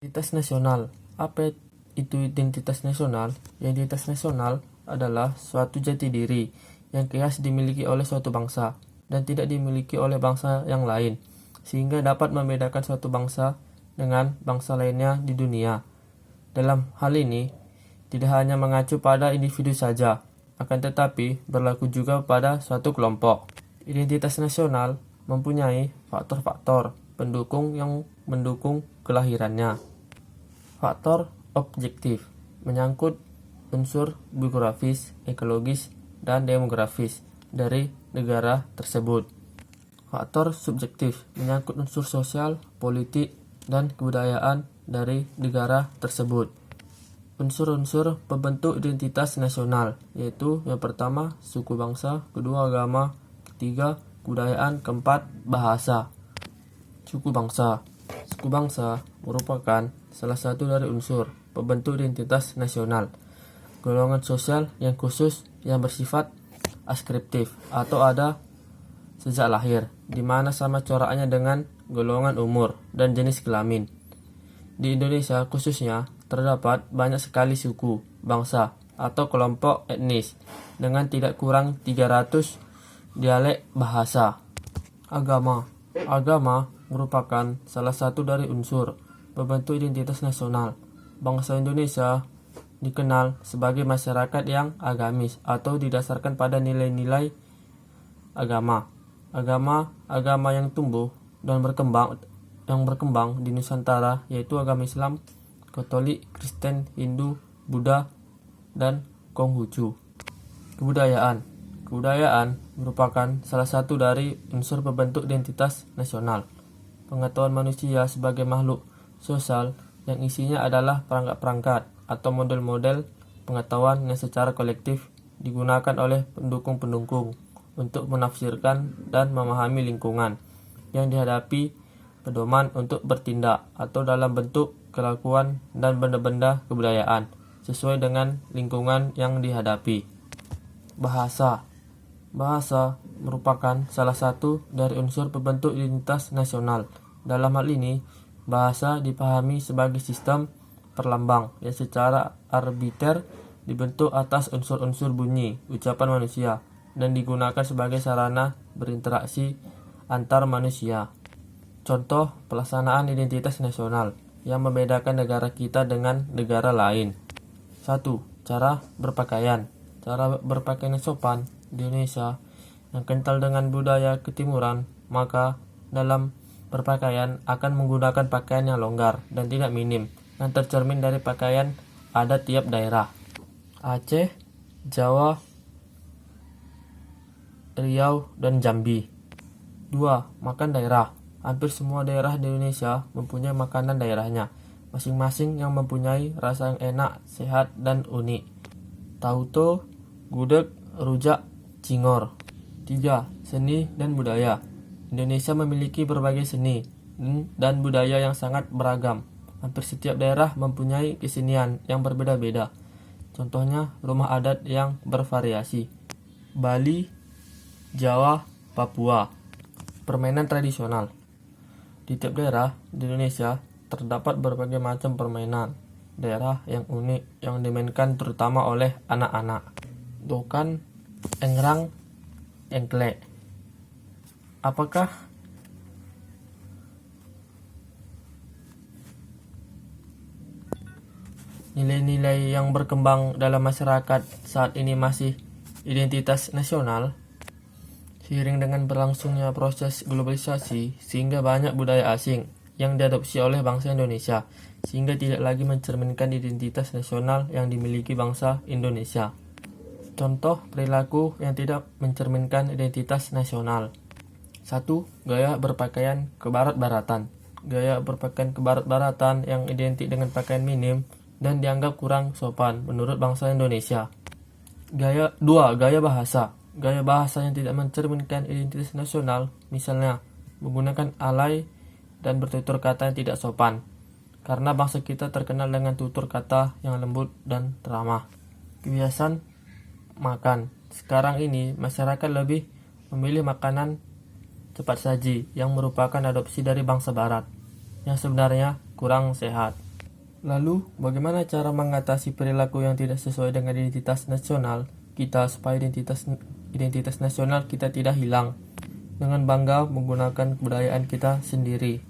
Identitas nasional. Apa itu identitas nasional? Identitas nasional adalah suatu jati diri yang khas dimiliki oleh suatu bangsa dan tidak dimiliki oleh bangsa yang lain, sehingga dapat membedakan suatu bangsa dengan bangsa lainnya di dunia. Dalam hal ini, tidak hanya mengacu pada individu saja, akan tetapi berlaku juga pada suatu kelompok. Identitas nasional mempunyai faktor-faktor pendukung yang mendukung kelahirannya. Faktor objektif menyangkut unsur biografis, ekologis, dan demografis dari negara tersebut. Faktor subjektif menyangkut unsur sosial, politik, dan kebudayaan dari negara tersebut. Unsur-unsur pembentuk identitas nasional, yaitu yang pertama suku bangsa, kedua agama, ketiga kebudayaan, keempat bahasa. Suku bangsa. Suku bangsa merupakan salah satu dari unsur pembentuk identitas nasional. Golongan sosial yang khusus yang bersifat askriptif atau ada sejak lahir, di mana sama coraknya dengan golongan umur dan jenis kelamin. Di Indonesia khususnya terdapat banyak sekali suku, bangsa, atau kelompok etnis dengan tidak kurang 300 dialek bahasa. Agama. Agama merupakan salah satu dari unsur pembentuk identitas nasional. Bangsa Indonesia dikenal sebagai masyarakat yang agamis atau didasarkan pada nilai-nilai agama. Agama yang tumbuh dan berkembang di Nusantara yaitu agama Islam, Katolik, Kristen, Hindu, Buddha, dan Konghucu. Kebudayaan merupakan salah satu dari unsur pembentuk identitas nasional. Pengetahuan manusia sebagai makhluk sosial yang isinya adalah perangkat-perangkat atau model-model pengetahuan yang secara kolektif digunakan oleh pendukung-pendukung untuk menafsirkan dan memahami lingkungan yang dihadapi, pedoman untuk bertindak atau dalam bentuk kelakuan dan benda-benda kebudayaan sesuai dengan lingkungan yang dihadapi. Bahasa merupakan salah satu dari unsur pembentuk identitas nasional. Dalam hal ini, bahasa dipahami sebagai sistem perlambang yang secara arbiter dibentuk atas unsur-unsur bunyi ucapan manusia dan digunakan sebagai sarana berinteraksi antar manusia. Contoh pelaksanaan identitas nasional yang membedakan negara kita dengan negara lain. 1. Cara berpakaian. Cara berpakaian yang sopan di Indonesia yang kental dengan budaya ketimuran, maka dalam berpakaian akan menggunakan pakaian yang longgar dan tidak minim yang tercermin dari pakaian adat tiap daerah. Aceh, Jawa, Riau, dan Jambi. 2. Makan daerah. Hampir semua daerah di Indonesia mempunyai makanan daerahnya, masing-masing yang mempunyai rasa yang enak, sehat, dan unik. Tauco, gudeg, rujak, cingor. 3. Seni dan budaya. Indonesia memiliki berbagai seni dan budaya yang sangat beragam. Hampir setiap daerah mempunyai kesenian yang berbeda-beda. Contohnya rumah adat yang bervariasi. Bali, Jawa, Papua. Permainan tradisional. Di tiap daerah di Indonesia terdapat berbagai macam permainan daerah yang unik yang dimainkan terutama oleh anak-anak. Dokan, engrang, engklek. Apakah nilai-nilai yang berkembang dalam masyarakat saat ini masih identitas nasional? Seiring dengan berlangsungnya proses globalisasi, sehingga banyak budaya asing yang diadopsi oleh bangsa Indonesia, sehingga tidak lagi mencerminkan identitas nasional yang dimiliki bangsa Indonesia. Contoh perilaku yang tidak mencerminkan identitas nasional. 1. Gaya berpakaian kebarat-baratan. Gaya berpakaian kebarat-baratan yang identik dengan pakaian minim dan dianggap kurang sopan menurut bangsa Indonesia. 2. Gaya bahasa. Gaya bahasa yang tidak mencerminkan identitas nasional, misalnya menggunakan alay dan bertutur kata yang tidak sopan, karena bangsa kita terkenal dengan tutur kata yang lembut dan ramah. Kebiasaan makan. Sekarang ini masyarakat lebih memilih makanan cepat saji yang merupakan adopsi dari bangsa barat yang sebenarnya kurang sehat. Lalu, bagaimana cara mengatasi perilaku yang tidak sesuai dengan identitas nasional kita supaya identitas nasional kita tidak hilang? Dengan bangga menggunakan kebudayaan kita sendiri.